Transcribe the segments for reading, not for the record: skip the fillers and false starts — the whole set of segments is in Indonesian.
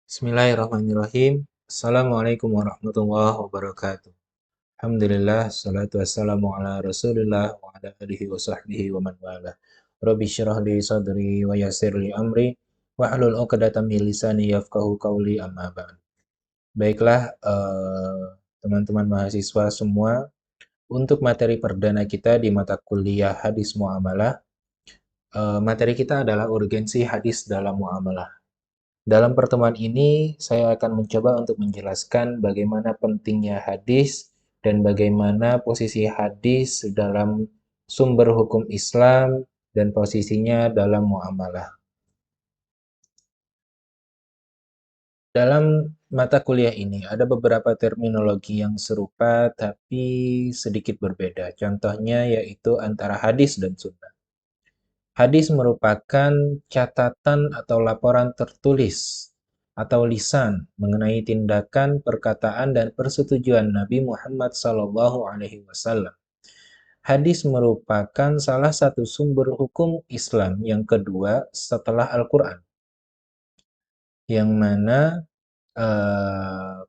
Bismillahirrahmanirrahim. Assalamualaikum warahmatullahi wabarakatuh. Alhamdulillah, salatu wassalamu ala rasulillah wa ala alihi wa sahbihi wa man wala. Rabbi syrah li sadri wa yassir li amri wahlul 'uqdatam min lisani yafqahu qawli amma ba'd. Baiklah, teman-teman mahasiswa semua, untuk materi perdana kita di mata kuliah hadis muamalah, materi kita adalah urgensi hadis dalam muamalah. Dalam pertemuan ini, saya akan mencoba untuk menjelaskan bagaimana pentingnya hadis dan bagaimana posisi hadis dalam sumber hukum Islam dan posisinya dalam muamalah. Dalam mata kuliah ini ada beberapa terminologi yang serupa tapi sedikit berbeda. Contohnya yaitu antara hadis dan sunnah. Hadis merupakan catatan atau laporan tertulis atau lisan mengenai tindakan, perkataan, dan persetujuan Nabi Muhammad SAW. Hadis merupakan salah satu sumber hukum Islam yang kedua setelah Al-Quran, yang mana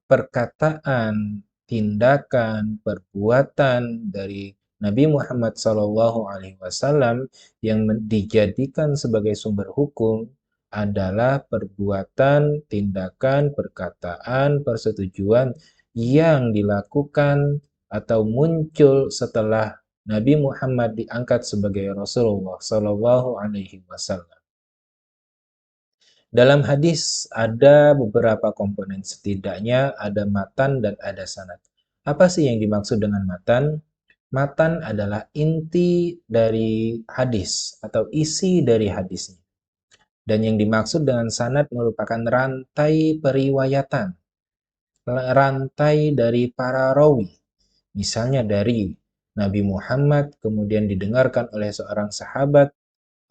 perkataan, tindakan, perbuatan dari Nabi Muhammad SAW yang dijadikan sebagai sumber hukum adalah perbuatan, tindakan, perkataan, persetujuan yang dilakukan atau muncul setelah Nabi Muhammad diangkat sebagai Rasulullah SAW. Dalam hadis ada beberapa komponen, setidaknya ada matan dan ada sanad. Apa sih yang dimaksud dengan matan? Matan adalah inti dari hadis atau isi dari hadisnya. Dan yang dimaksud dengan sanad merupakan rantai periwayatan, rantai dari para rawi. Misalnya dari Nabi Muhammad, kemudian didengarkan oleh seorang sahabat,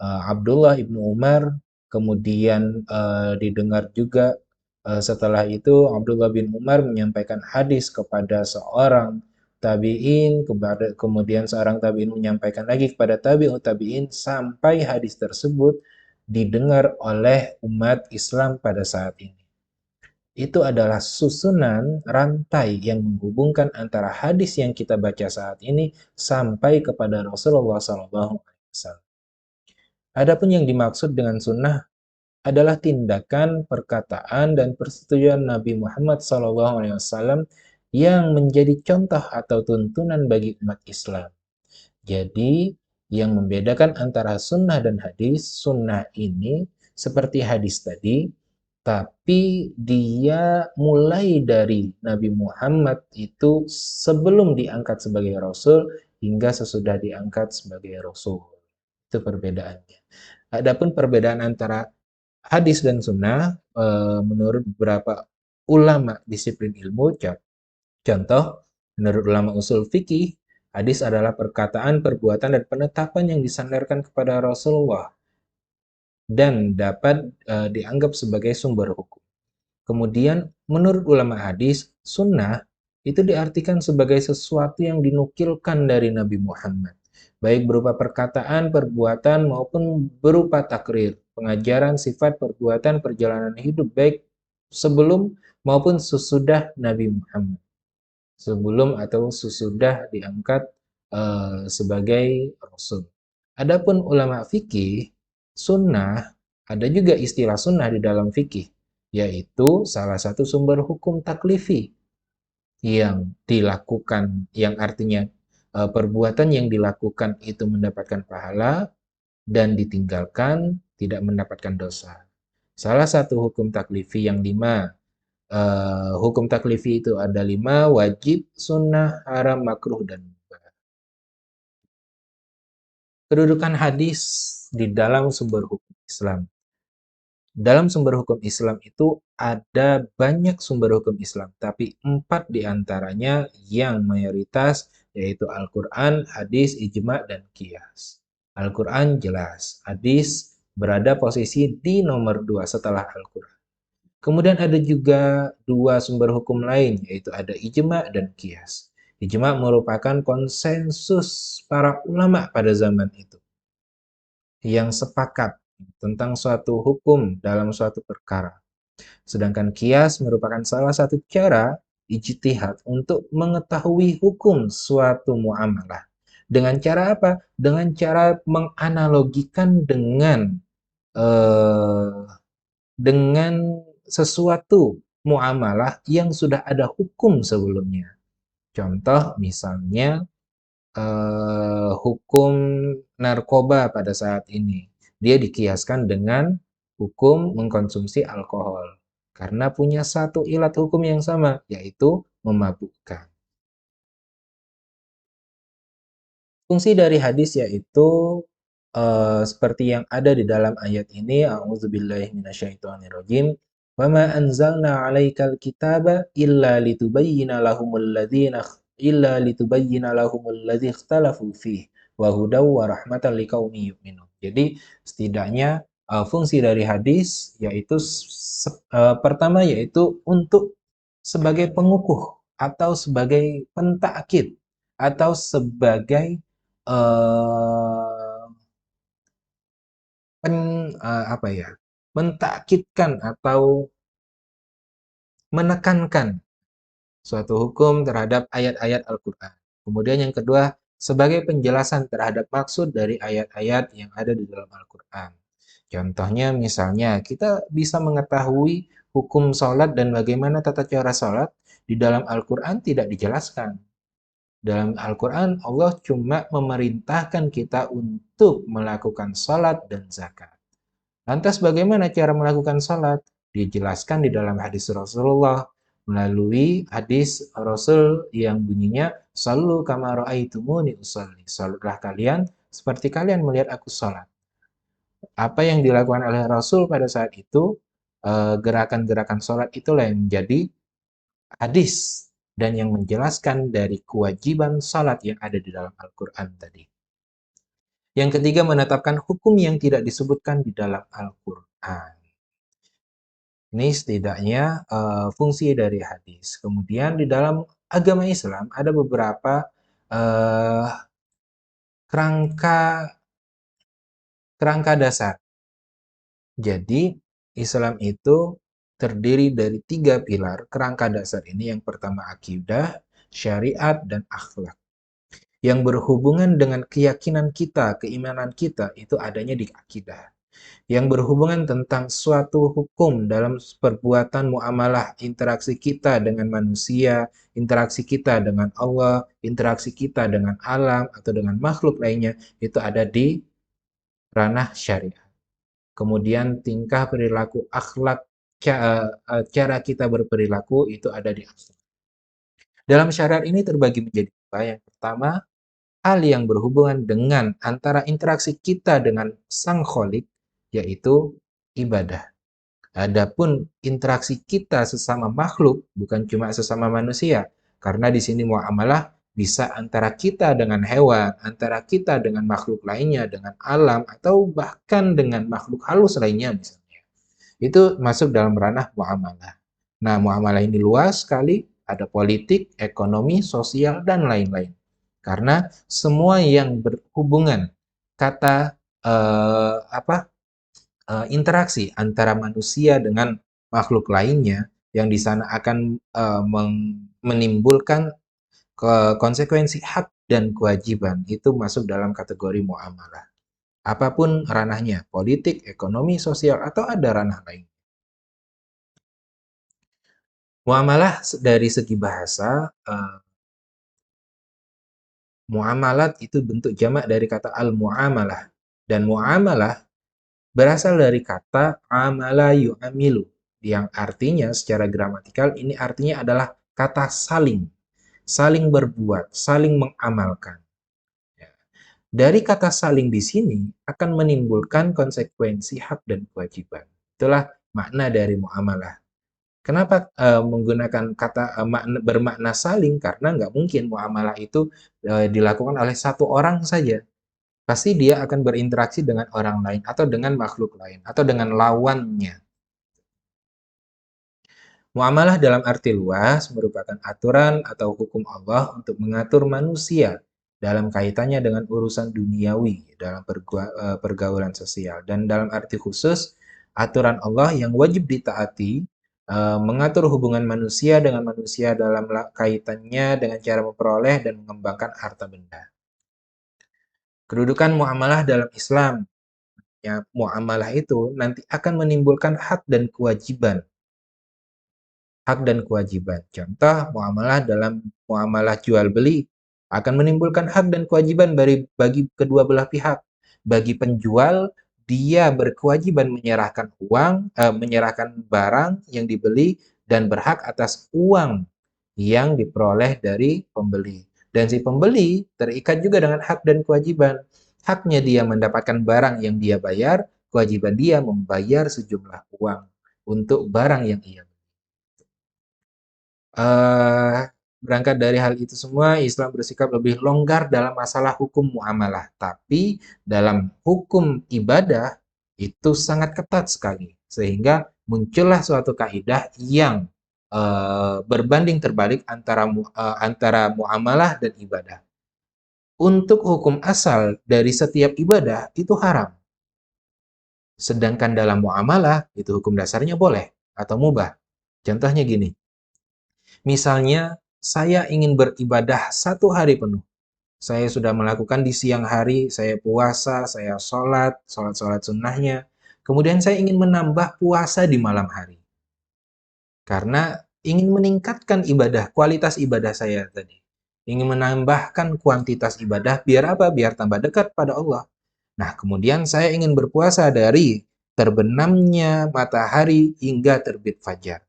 Abdullah ibnu Umar, kemudian didengar juga setelah itu Abdullah bin Umar menyampaikan hadis kepada seorang tabi'in, kemudian seorang tabi'in menyampaikan lagi kepada tabi'ut tabi'in sampai hadis tersebut didengar oleh umat Islam pada saat ini. Itu adalah susunan rantai yang menghubungkan antara hadis yang kita baca saat ini sampai kepada Rasulullah SAW. Adapun yang dimaksud dengan sunnah adalah tindakan, perkataan, dan persetujuan Nabi Muhammad SAW yang menjadi contoh atau tuntunan bagi umat Islam. Jadi, yang membedakan antara sunnah dan hadis, sunnah ini seperti hadis tadi, tapi dia mulai dari Nabi Muhammad itu sebelum diangkat sebagai Rasul hingga sesudah diangkat sebagai Rasul. Itu perbedaannya. Adapun perbedaan antara hadis dan sunnah menurut beberapa ulama disiplin ilmu, contoh menurut ulama usul fikih, hadis adalah perkataan, perbuatan, dan penetapan yang disandarkan kepada Rasulullah dan dapat dianggap sebagai sumber hukum. Kemudian menurut ulama hadis, sunnah itu diartikan sebagai sesuatu yang dinukilkan dari Nabi Muhammad, baik berupa perkataan, perbuatan, maupun berupa takrir, pengajaran, sifat, perbuatan, perjalanan hidup, baik sebelum maupun sesudah Nabi Muhammad. Sebelum atau sesudah diangkat sebagai Rasul. Adapun ulama fikih, sunnah, ada juga istilah sunnah di dalam fikih, yaitu salah satu sumber hukum taklifi yang dilakukan, yang artinya perbuatan yang dilakukan itu mendapatkan pahala dan ditinggalkan tidak mendapatkan dosa. Salah satu hukum taklifi yang hukum taklifi itu ada 5, wajib, sunnah, haram, makruh, dan mubah. Kedudukan hadis di dalam sumber hukum Islam. Dalam sumber hukum Islam itu ada banyak sumber hukum Islam, tapi 4 diantaranya yang mayoritas yaitu Al-Quran, hadis, ijma, dan qiyas. Al-Quran jelas, hadis berada posisi di nomor 2 setelah Al-Quran. Kemudian ada juga 2 sumber hukum lain, yaitu ada ijma dan qiyas. Ijma merupakan konsensus para ulama pada zaman itu yang sepakat tentang suatu hukum dalam suatu perkara. Sedangkan kias merupakan salah satu cara ijtihad untuk mengetahui hukum suatu muamalah. Dengan cara apa? Dengan cara menganalogikan eh, dengan sesuatu muamalah yang sudah ada hukum sebelumnya. Contoh misalnya hukum narkoba pada saat ini. Dia dikiaskan dengan hukum mengkonsumsi alkohol. Karena punya satu ilat hukum yang sama, yaitu memabukkan. Fungsi dari hadis yaitu seperti yang ada di dalam ayat ini, a'udzubillahi minasyaitonirrajim, "Wa ma anzalna 'alaikal kitaba illa litubayyina lahumul ikhtalafu fihi wa hudaw wa rahmatan liqaumin yu'minun." Jadi setidaknya fungsi dari hadis yaitu pertama yaitu untuk sebagai pengukuh atau sebagai pentakkid atau sebagai eh, apa ya, mentakkidkan atau menekankan suatu hukum terhadap ayat-ayat Al-Quran. Kemudian yang kedua, sebagai penjelasan terhadap maksud dari ayat-ayat yang ada di dalam Al-Quran. Contohnya misalnya, kita bisa mengetahui hukum sholat dan bagaimana tata cara sholat di dalam Al-Quran tidak dijelaskan. Dalam Al-Quran, Allah cuma memerintahkan kita untuk melakukan sholat dan zakat. Lantas bagaimana cara melakukan salat? Dijelaskan di dalam hadis Rasulullah melalui hadis Rasul yang bunyinya Sallu kama ra'aitumuni usolli. Salatlah kalian seperti kalian melihat aku salat. Apa yang dilakukan oleh Rasul pada saat itu, gerakan-gerakan salat itulah yang menjadi hadis dan yang menjelaskan dari kewajiban salat yang ada di dalam Al-Quran tadi. Yang ketiga, menetapkan hukum yang tidak disebutkan di dalam Al-Quran. Ini setidaknya fungsi dari hadis. Kemudian di dalam agama Islam ada beberapa eh, kerangka kerangka dasar. Jadi Islam itu terdiri dari tiga pilar kerangka dasar ini. Yang pertama akidah, syariat, dan akhlak. Yang berhubungan dengan keyakinan kita, keimanan kita itu adanya di akidah. Yang berhubungan tentang suatu hukum dalam perbuatan muamalah interaksi kita dengan manusia, interaksi kita dengan Allah, interaksi kita dengan alam atau dengan makhluk lainnya, itu ada di ranah syariat. Kemudian tingkah perilaku akhlak, cara kita berperilaku itu ada di akhlak. Dalam syariat ini terbagi menjadi dua. Yang pertama, hal yang berhubungan dengan antara interaksi kita dengan Sang Kholik, yaitu ibadah. Adapun interaksi kita sesama makhluk, bukan cuma sesama manusia, karena di sini muamalah bisa antara kita dengan hewan, antara kita dengan makhluk lainnya, dengan alam, atau bahkan dengan makhluk halus lainnya misalnya. Itu masuk dalam ranah muamalah. Nah, muamalah ini luas sekali, ada politik, ekonomi, sosial, dan lain-lain. Karena semua yang berhubungan kata interaksi antara manusia dengan makhluk lainnya yang di sana akan menimbulkan konsekuensi hak dan kewajiban itu masuk dalam kategori muamalah. Apapun ranahnya, politik, ekonomi, sosial, atau ada ranah lain. Muamalah dari segi bahasa, muamalat itu bentuk jamak dari kata al-muamalah. Dan muamalah berasal dari kata amala yu'amilu, yang artinya secara gramatikal ini artinya adalah kata saling, saling berbuat, saling mengamalkan. Ya. Dari kata saling di sini akan menimbulkan konsekuensi hak dan kewajiban. Itulah makna dari muamalah. Kenapa menggunakan kata bermakna saling? Karena nggak mungkin muamalah itu dilakukan oleh satu orang saja. Pasti dia akan berinteraksi dengan orang lain atau dengan makhluk lain atau dengan lawannya. Muamalah dalam arti luas merupakan aturan atau hukum Allah untuk mengatur manusia dalam kaitannya dengan urusan duniawi dalam pergaulan sosial. Dan dalam arti khusus, aturan Allah yang wajib ditaati, mengatur hubungan manusia dengan manusia dalam kaitannya dengan cara memperoleh dan mengembangkan harta benda. Kedudukan muamalah dalam Islam, ya, muamalah itu nanti akan menimbulkan hak dan kewajiban. Hak dan kewajiban. Contoh, muamalah dalam muamalah jual beli akan menimbulkan hak dan kewajiban bagi kedua belah pihak. Bagi penjual, dia berkewajiban menyerahkan menyerahkan barang yang dibeli dan berhak atas uang yang diperoleh dari pembeli. Dan si pembeli terikat juga dengan hak dan kewajiban. Haknya dia mendapatkan barang yang dia bayar, kewajiban dia membayar sejumlah uang untuk barang yang ia beli. eh Berangkat dari hal itu semua, Islam bersikap lebih longgar dalam masalah hukum muamalah. Tapi dalam hukum ibadah itu sangat ketat sekali. Sehingga muncullah suatu kaidah yang berbanding terbalik antara muamalah dan ibadah. Untuk hukum asal dari setiap ibadah itu haram. Sedangkan dalam muamalah itu hukum dasarnya boleh atau mubah. Contohnya gini, misalnya, saya ingin beribadah 1 hari penuh. Saya sudah melakukan di siang hari, saya puasa, saya sholat sunnahnya. Kemudian saya ingin menambah puasa di malam hari. Karena ingin meningkatkan ibadah, kualitas ibadah saya tadi. Ingin menambahkan kuantitas ibadah, biar apa? Biar tambah dekat pada Allah. Nah, kemudian saya ingin berpuasa dari terbenamnya matahari hingga terbit fajar.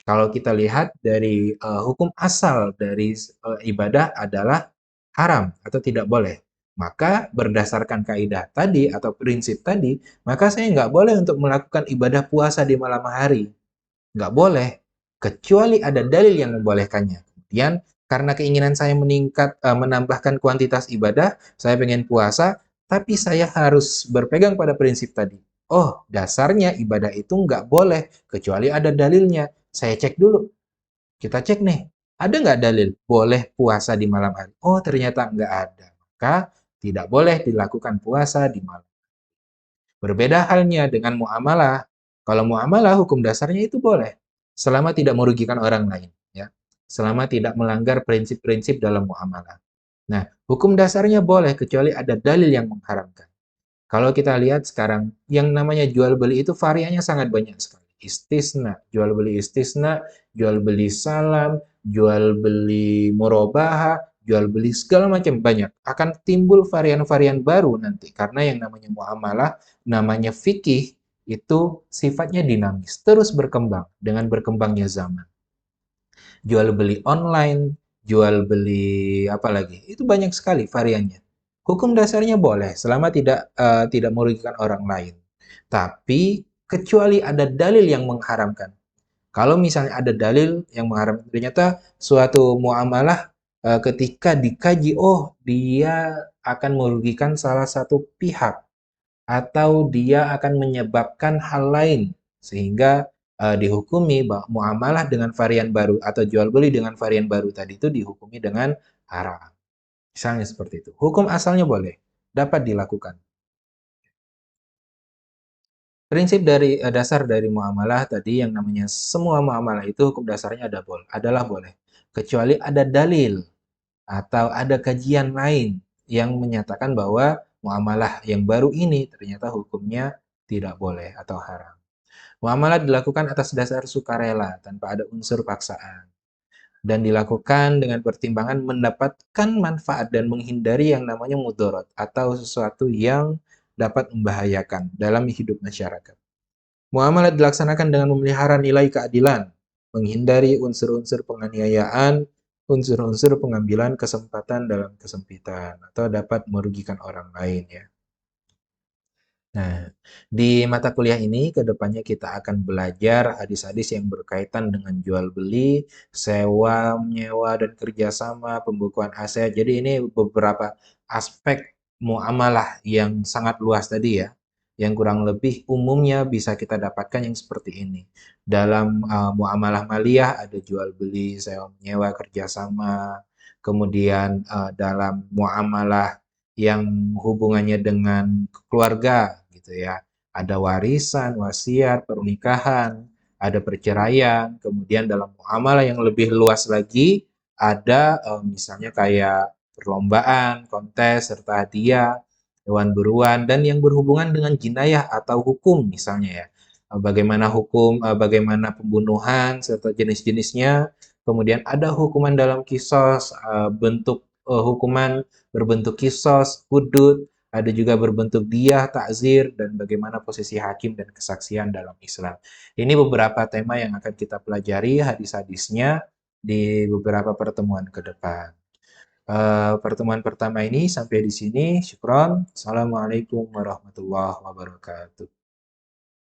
Kalau kita lihat dari hukum asal dari ibadah adalah haram atau tidak boleh. Maka berdasarkan kaidah tadi atau prinsip tadi, maka saya nggak boleh untuk melakukan ibadah puasa di malam hari. Nggak boleh, kecuali ada dalil yang membolehkannya. Kemudian, karena keinginan saya menambahkan kuantitas ibadah, saya pengen puasa, tapi saya harus berpegang pada prinsip tadi. Oh, dasarnya ibadah itu nggak boleh, kecuali ada dalilnya. Saya cek dulu. Kita cek nih, ada nggak dalil boleh puasa di malam hari? Oh, ternyata nggak ada. Maka tidak boleh dilakukan puasa di malam. Berbeda halnya dengan muamalah. Kalau muamalah hukum dasarnya itu boleh selama tidak merugikan orang lain, ya. Selama tidak melanggar prinsip-prinsip dalam muamalah. Nah, hukum dasarnya boleh kecuali ada dalil yang mengharamkan. Kalau kita lihat sekarang, yang namanya jual beli itu variannya sangat banyak sekali. Istisna, jual beli istisna, jual beli salam, jual beli murabaha, jual beli segala macam banyak. Akan timbul varian-varian baru nanti karena yang namanya muamalah, namanya fikih itu sifatnya dinamis, terus berkembang dengan berkembangnya zaman. Jual beli online, jual beli apa lagi? Itu banyak sekali variannya. Hukum dasarnya boleh selama tidak merugikan orang lain. Tapi kecuali ada dalil yang mengharamkan. Kalau misalnya ada dalil yang mengharamkan, ternyata suatu muamalah ketika dikaji, oh dia akan merugikan salah satu pihak atau dia akan menyebabkan hal lain sehingga dihukumi bahwa muamalah dengan varian baru atau jual beli dengan varian baru tadi itu dihukumi dengan haram. Misalnya seperti itu. Hukum asalnya boleh, dapat dilakukan. Prinsip dari dasar dari muamalah tadi yang namanya semua muamalah itu hukum dasarnya adalah boleh, kecuali ada dalil atau ada kajian lain yang menyatakan bahwa muamalah yang baru ini ternyata hukumnya tidak boleh atau haram. Muamalah dilakukan atas dasar sukarela tanpa ada unsur paksaan dan dilakukan dengan pertimbangan mendapatkan manfaat dan menghindari yang namanya mudarat atau sesuatu yang dapat membahayakan dalam hidup masyarakat. Muamalah dilaksanakan dengan memelihara nilai keadilan, menghindari unsur-unsur penganiayaan, unsur-unsur pengambilan kesempatan dalam kesempitan, atau dapat merugikan orang lain ya. Nah, di mata kuliah ini ke depannya kita akan belajar hadis-hadis yang berkaitan dengan jual beli, sewa, menyewa, dan kerjasama, pembukuan aset. Jadi ini beberapa aspek muamalah yang sangat luas tadi ya, yang kurang lebih umumnya bisa kita dapatkan yang seperti ini. Dalam muamalah maliyah ada jual beli, sewa, menyewa, kerjasama. Kemudian dalam muamalah yang hubungannya dengan keluarga gitu ya. Ada warisan, wasiat, pernikahan, ada perceraian, kemudian dalam muamalah yang lebih luas lagi ada misalnya kayak perlombaan, kontes, serta hadiah, hewan buruan, dan yang berhubungan dengan jinayah atau hukum misalnya ya. Bagaimana hukum, bagaimana pembunuhan, serta jenis-jenisnya. Kemudian ada hukuman dalam kisos, bentuk hukuman berbentuk kisos, hudud, ada juga berbentuk diyah, takzir, dan bagaimana posisi hakim dan kesaksian dalam Islam. Ini beberapa tema yang akan kita pelajari hadis-hadisnya di beberapa pertemuan ke depan. Pertemuan pertama ini sampai di sini. Syukron. Assalamualaikum warahmatullahi wabarakatuh.